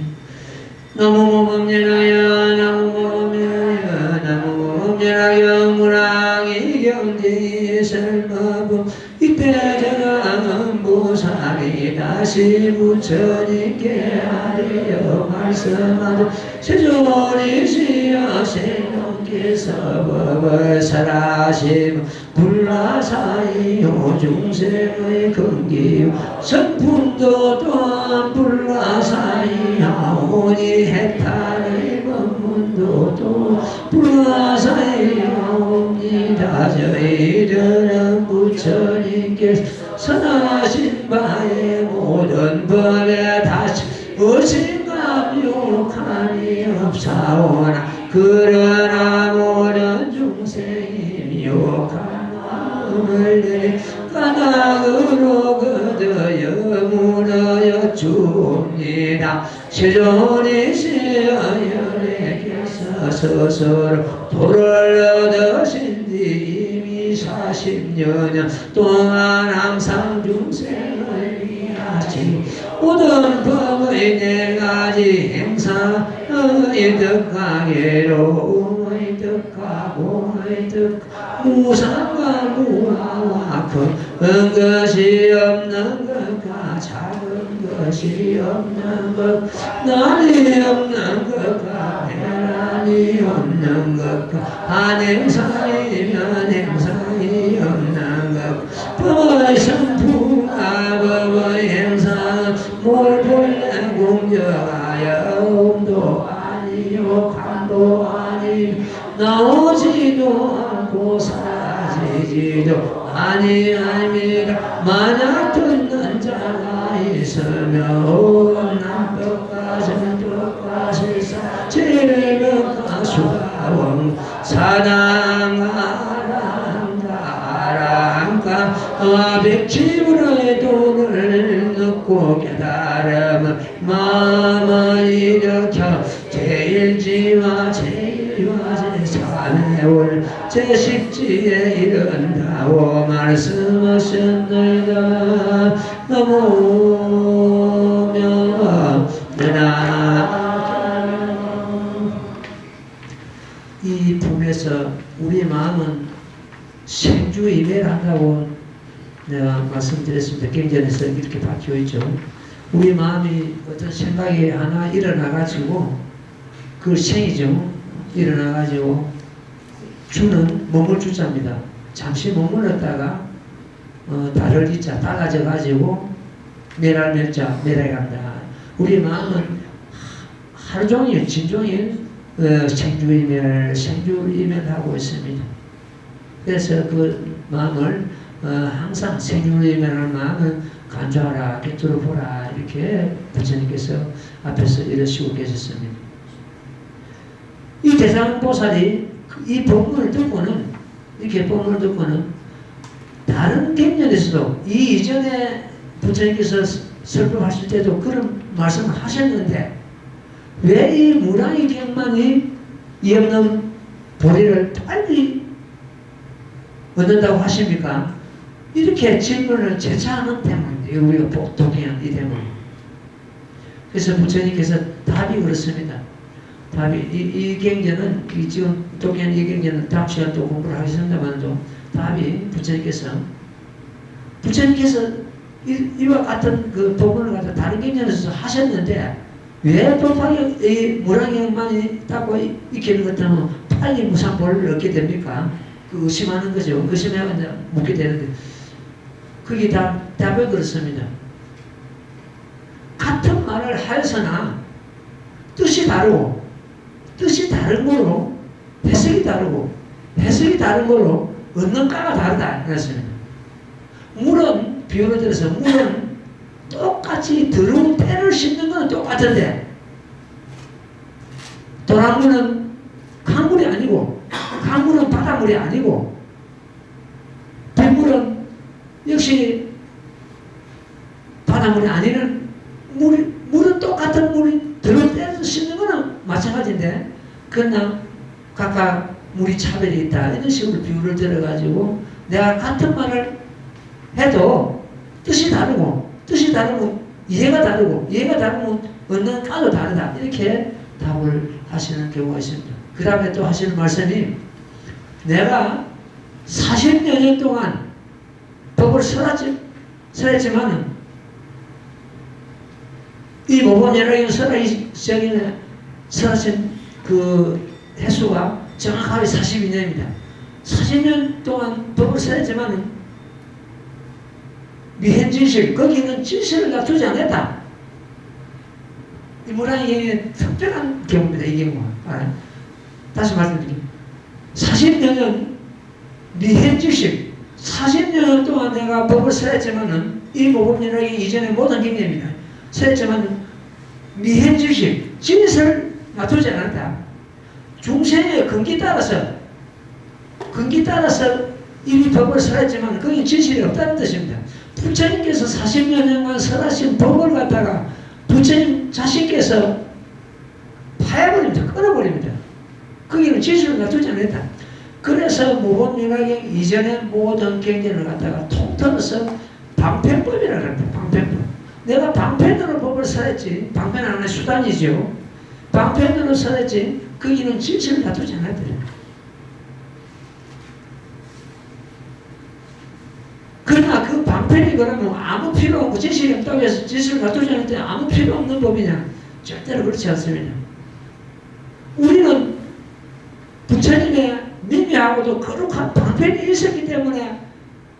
나무모범리라야 나무모범리라야 나무모범리라야 무랑이 경지 설마법 이때 저는 무상이 다시 부처님께 하리여 말씀하도 세존이시여 세존께서 법을 설하심 불라사이요 중생의 근기요 성품도 또한 불라사이하오니 해탈의 법문도 또 불라사이하옵니다. 저희들은 부처님께서 선하신 바의 모든 법에 다시 의심감욕하니 없사오나 그러나 모든 중생이 미혹한 마음을 내리 까닭으로 그대여 무너여 줍니다. 세존이시여 열애께서 스스로 도를 얻으신 뒤 이미 40년 동안 항상 중생을 위하시 모든 법의 네 가지 행사의 덕과 괴로움의 덕과 공의 덕 무상과 무아와 큰 것이 없는 것과 작은 것이 없는 것 날이 없는 것과 배란이 없는 것과 한행사이면 행사이 없는 것 법의 성품과 법의 행사는 몰본래 공정하여움도 아니요 감도 아니요 나오지도 않고 사라지지도 아니합니다. 만약 듣는 자가 있으면 오남 법과 정법과 실사 제일법과 수화원 사랑아랑가 백지불의 돈을 넣고 깨달음은 마음을 일으켜 제일지와 제일과 제삼의 올 제식지에 이른다고 말씀하셨느니라. 너무면 이 품에서 우리 마음은 생주이멸한다고 내가 말씀드렸습니다. 경전에서 이렇게 밝혀있죠. 우리 마음이 어떤 생각이 하나 일어나가지고 그 생이죠. 일어나가지고 주는 몸을 주자입니다. 잠시 머물렀다가 달을 잊자 달라져가지고 멸자 멸해간다. 우리 마음은 하루 종일 진종일 생주이멸하고 있습니다. 그래서 그 마음을 항상 생주이멸하는 마음은 간주하라, 곁으로 보라 이렇게 부처님께서 앞에서 이러시고 계셨습니다. 이 대상보살이 이 법문을 듣고는 이렇게 법문을 듣고는 다른 경전에서도 이 이전에 부처님께서 설법하실 때도 그런 말씀을 하셨는데 왜 이 무랑이 경만이 이 없는 도리를 빨리 얻는다고 하십니까? 이렇게 질문을 재차하는 때문인데 우리가 독해한 이 때문. 그래서 부처님께서 답이 그렇습니다. 답이 이 경전은 지금 독해한 이 경전은 다음 시간 또 공부를 하겠습니다만도 답이 부처님께서 부처님께서 이와 같은 그 법문을 갖다 다른 경전에서 하셨는데 왜 법화경 이 무량경만이 닦고 익히는 것 때문에 빨리 무상보를 얻게 됩니까? 그 의심하는 거죠. 의심해가 이제 묻게 되는데 그게 답은 그렇습니다. 같은 말을 하여서나 뜻이 다르고 뜻이 다른 거로 해석이 다르고 해석이 다른 거로 얻는 까가 다르다 그랬습니다. 물은 비유를 들어서 물은 똑같이 더러운 때를 씹는 건 똑같은데 도랑물은 강물이 아니고 강물은 바닷물이 아니고 빗물은 역시 바닷물이 아니는 물은 똑같은 물이 더러운 때를 씹는 거는 마찬가지인데 그러나 각각 물이 차별이 있다 이런 식으로 비유를 들어가지고 내가 같은 말을 해도 뜻이 다르고 이해가 다르면 얻는 까도 다르다 이렇게 답을 하시는 경우가 있습니다. 그 다음에 또 하시는 말씀이 내가 40여 년 동안 법을 설했지만은 이 모범연락의 설하신 그 횟수가 정확하게 42년입니다. 40년 동안 법을 설했지만은 미현진실, 거기는 진실을 놔두지 않았다. 이 무량경의 특별한 경우입니다. 이 경우가. 다시 말씀드립니다. 40여 년 미현진실, 40년 동안 내가 법을 설했지만은 이 모범연락이 이전의 모든 경례입니다. 설했지만은 미현진실, 진실을 놔두지 않았다. 중생의 근기 따라서 이 법을 설했지만 거기 진실이 없다는 뜻입니다. 부처님께서 40여 년간 설하신 법을 갖다가 부처님 자신께서 파해버립니다. 끊어버립니다. 거기는 진실을 놔두지 않았다. 그래서 모범연락경 이전의 모든 경전을 갖다가 통틀어서 방편법이라고 합니다. 방편법. 내가 방편으로 법을 설했지, 방편은 하나의 수단이죠. 방편으로 설했지, 거기는 진실을 놔두지 않았더래요. 그러나 그 방편이 그러면 아무 필요 없고 진실이 없다고 해서 진실을 놔두지 않을 때 아무 필요 없는 법이냐? 절대로 그렇지 않습니다. 우리는 부처님의 미미하고도 거룩한 방편이 있었기 때문에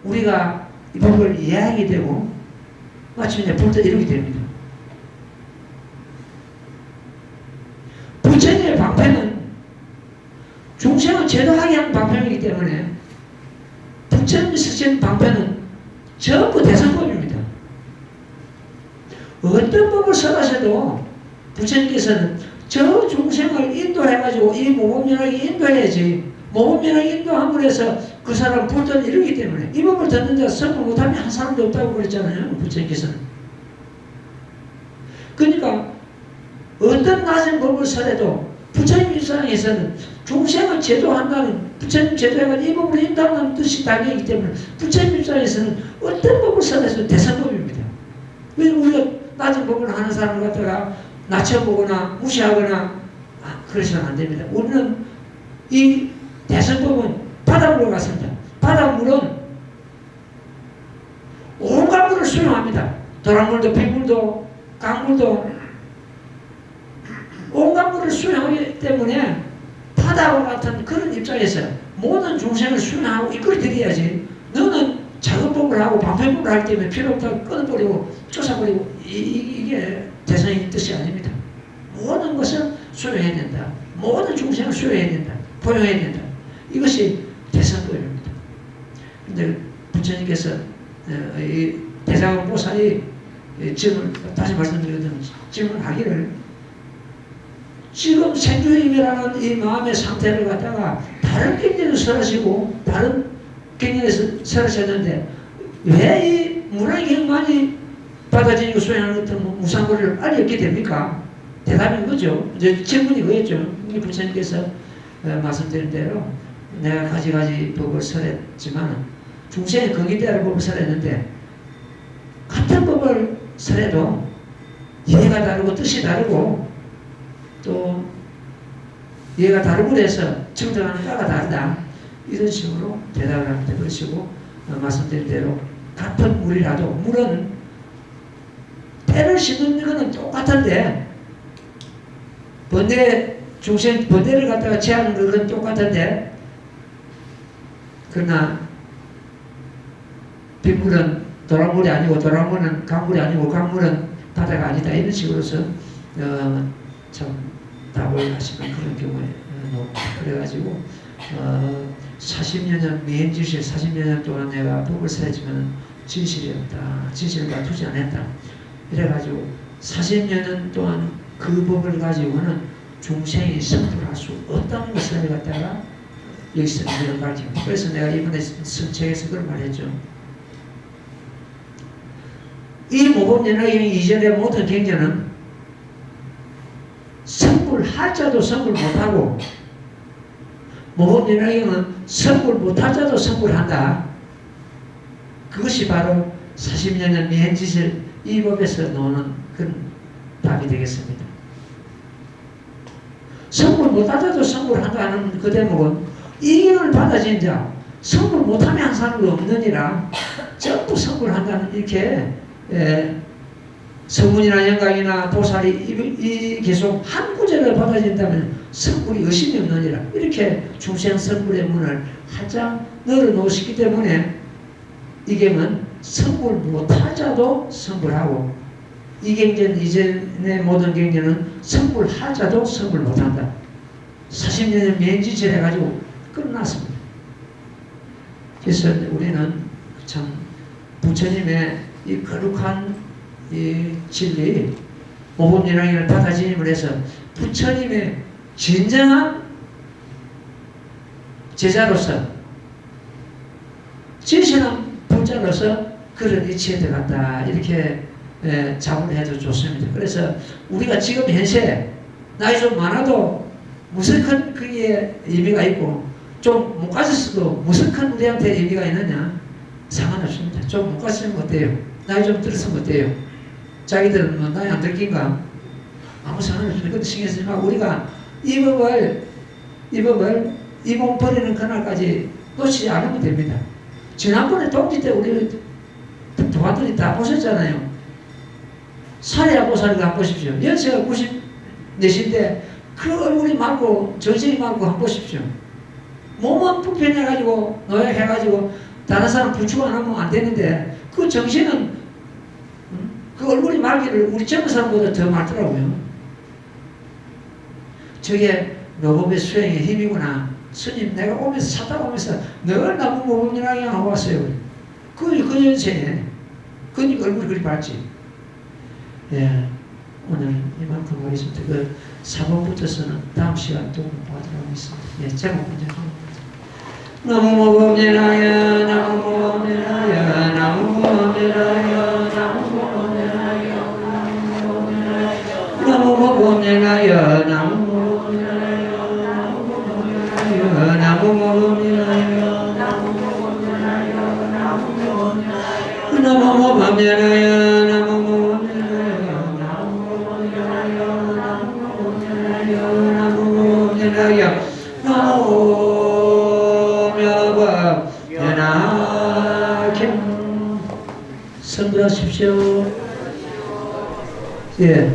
우리가 이 법을 이해하게 되고 마침내 불도 이루게 됩니다. 부처님의 방편은 중생을 제도하게 한 방편이기 때문에 부처님이 쓰신 방편은 전부 대성법입니다. 어떤 법을 설하셔도 부처님께서는 저 중생을 인도해가지고 이 모범연락이 인도해야지 모범연락이 인도함으로 해서 그 사람 불도를 이루기 때문에 이 법을 듣는 자 성공 못하면 한 사람도 없다고 그랬잖아요. 부처님께서는. 그러니까 어떤 낮은 법을 설해도 부처님 입장에서는 중생을 제도한다는 부처님 제도해가지고 이 법을 인도한다는 뜻이 담겨있기 때문에 부처님 입장에서는 어떤 법을 설해도 대성법입니다. 왜 우리가 낮은 법을 하는 사람을 갖다가 낮춰보거나 무시하거나 그러시면 안 됩니다. 우리는 이 대성법은 바닷물로 같습니다. 바닷물은 온갖 물을 수용합니다. 도랑물도 빗물도 강물도 온갖 물을 수용하기 때문에 바다와 같은 그런 입장에서 모든 중생을 수용하고 이끌어드려야지 너는 작은 법을 하고 방편법을 하기 때문에 필요 없다고 끊어버리고 쫓아버리고 이게 대성의 뜻이 아닙니다. 모든 것을 수용해야 된다. 모든 중생을 수용해야 된다. 포용해야 된다. 이것이 대성법입니다. 근데 부처님께서 이 대장보살이 질문, 다시 말씀드리거든 질문하기를 지금 생주임이라는 이 마음의 상태를 갖다가 다른 경전에서 설하시고 다른 경전에서 설하셨는데 왜 이 문화경만이 받아들이고 수행하는 것은 무상고를 알렸게 됩니까? 대답인 거죠. 이제 질문이 그였죠. 우리 부처님께서 말씀드린 대로 내가 가지가지 법을 설했지만 중생의 근기대로 법을 설했는데 같은 법을 설해도 이해가 다르고 뜻이 다르고 또 이해가 다르고 해서 증정하는 까가 다르다. 이런 식으로 대답을 합니다. 그러시고 말씀드린 대로 같은 물이라도 물은 때를 씹는 거는 똑같은데 번뇌를 갖다가 제하는 것은 똑같은데 그러나 빗물은 도랑물이 아니고 도랑물은 강물이 아니고 강물은 바다가 아니다 이런 식으로서 참 답을 하시는 그런 경우에 그래가지고 40여 년 미행지실 40여 년 동안 내가 법을 사했지만 진실이 없다. 진실을 다투지 않았다. 이래가지고 40여 년 동안 그 법을 가지고는 중생이 성불할 수 없다는 것을 갖다가 여기서 이런 가르치고 그래서 내가 이번에 성책에서 그걸 말했죠. 이 모범연화경 이전의 모든 경전은 성불하자도 성불 못하고 모범연화경은 성불 못하자도 성불한다. 그것이 바로 40여 년 미행지실 이 법에서 나오는 그런 답이 되겠습니다. 성불 못하자도 성불한다는 그 대목은 이견을 받아진 자 성불 못하면 한 사람도 없느니라 전부 성불한다는 이렇게 성문이나 영광이나 보살이 계속 한 구절을 받아진다면 성불이 의심이 없느니라 이렇게 중생 성불의 문을 활짝 열어놓으시기 때문에 이경은 성불 못하자도 성불하고 이 경전 이전의 모든 경전은 성불하자도 성불 못한다. 40년의 면지질 해가지고 끝났습니다. 그래서 우리는 참 부처님의 이 거룩한 이 진리 모범연화경을 받아들임을 해서 부처님의 진정한 제자로서 진실한 부자로서 그런 이치에 들어간다 이렇게 자문을 해도 좋습니다. 그래서 우리가 지금 현세 나이 좀 많아도 무슨 큰 그게 의미가 있고 좀 못 가졌어도 무슨 큰 우리한테 의미가 있느냐 상관없습니다. 좀 못 가졌으면 어때요? 나이 좀 들었으면 어때요? 자기들은 뭐 나이 안 들긴가? 아무 상관없습니다. 그것도 신경 쓰지 말고 우리가 이 몸 버리는 그날까지 놓치지 않으면 됩니다. 지난번에 동지 때 우리 도화들이 다 보셨잖아요. 사리야 보살이가 한번 보십시오. 연세가 94인데 그 얼굴이 맑고 정신이 맑고 한번 보십시오. 몸은 불편해가지고 노약해가지고 다른 사람 부추가 안 하면 안 되는데 그 정신은 그 얼굴이 맑기를 우리 젊은 사람보다 더 맑더라고요. 저게 노법의 수행의 힘이구나. 스님 내가 오면서 찾다 오면서 늘 나무 모범연화경 하고 왔어요. 그 연세에 그러니까 얼굴이 그리 밝지. 예, 오늘 이만큼 하겠습니다. 그 4번부터서는 다음 시간 또 보도록 하겠습니다. 예, 제목 먼저 나무 모범연화경 나무 모범연화경 나무 모범연화경 나무 모범연화경 나무 모범연화경 나무 모범연화경 나무 모범연화경 나무 모범연화경 나무 모범연화경 나무 모범연화경 나무 모범연화경 나무 모범연화경 나무 모범연화경 나무 연화경 선물하십시오. 예.